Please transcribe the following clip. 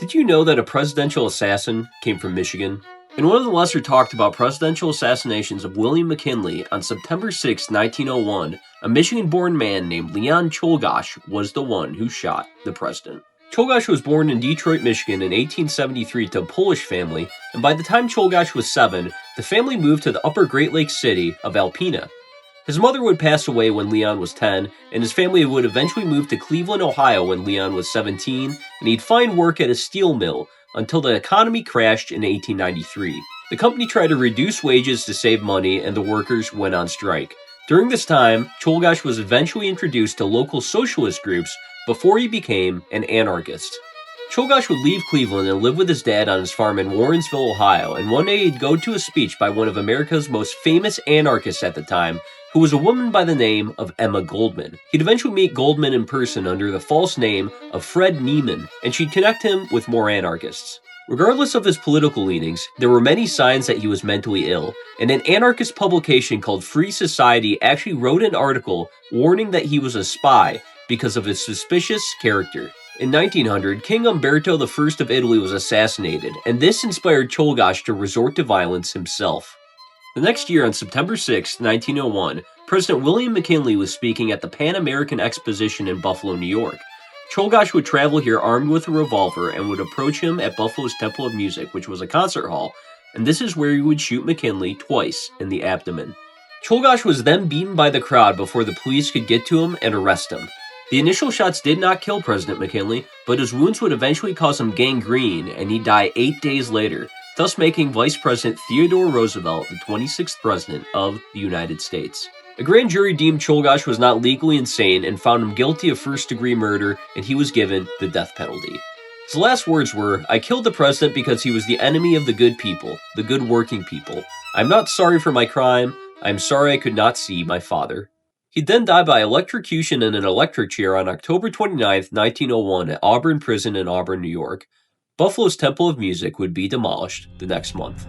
Did you know that a presidential assassin came from Michigan? In one of the lesser talked about presidential assassinations of William McKinley on September 6, 1901, a Michigan-born man named Leon Czolgosz was the one who shot the president. Czolgosz was born in Detroit, Michigan in 1873 to a Polish family, and by the time Czolgosz was 7, the family moved to the upper Great Lakes city of Alpena. His mother would pass away when Leon was 10, and his family would eventually move to Cleveland, Ohio when Leon was 17, and he'd find work at a steel mill until the economy crashed in 1893. The company tried to reduce wages to save money, and the workers went on strike. During this time, Czolgosz was eventually introduced to local socialist groups before he became an anarchist. Czolgosz would leave Cleveland and live with his dad on his farm in Warrensville, Ohio, and one day he'd go to a speech by one of America's most famous anarchists at the time, who was a woman by the name of Emma Goldman. He'd eventually meet Goldman in person under the false name of Fred Neiman, and she'd connect him with more anarchists. Regardless of his political leanings, there were many signs that he was mentally ill, and an anarchist publication called Free Society actually wrote an article warning that he was a spy because of his suspicious character. In 1900, King Umberto I of Italy was assassinated, and this inspired Czolgosz to resort to violence himself. The next year, on September 6, 1901, President William McKinley was speaking at the Pan American Exposition in Buffalo, New York. Czolgosz would travel here armed with a revolver and would approach him at Buffalo's Temple of Music, which was a concert hall, and this is where he would shoot McKinley twice in the abdomen. Czolgosz was then beaten by the crowd before the police could get to him and arrest him. The initial shots did not kill President McKinley, but his wounds would eventually cause him gangrene, and he'd die 8 days later, thus making Vice President Theodore Roosevelt the 26th President of the United States. A grand jury deemed Czolgosz was not legally insane and found him guilty of first-degree murder, and he was given the death penalty. His last words were, "I killed the president because he was the enemy of the good people, the good working people. I'm not sorry for my crime. I'm sorry I could not see my father." He'd then die by electrocution in an electric chair on October 29, 1901 at Auburn Prison in Auburn, New York. Buffalo's Temple of Music would be demolished the next month.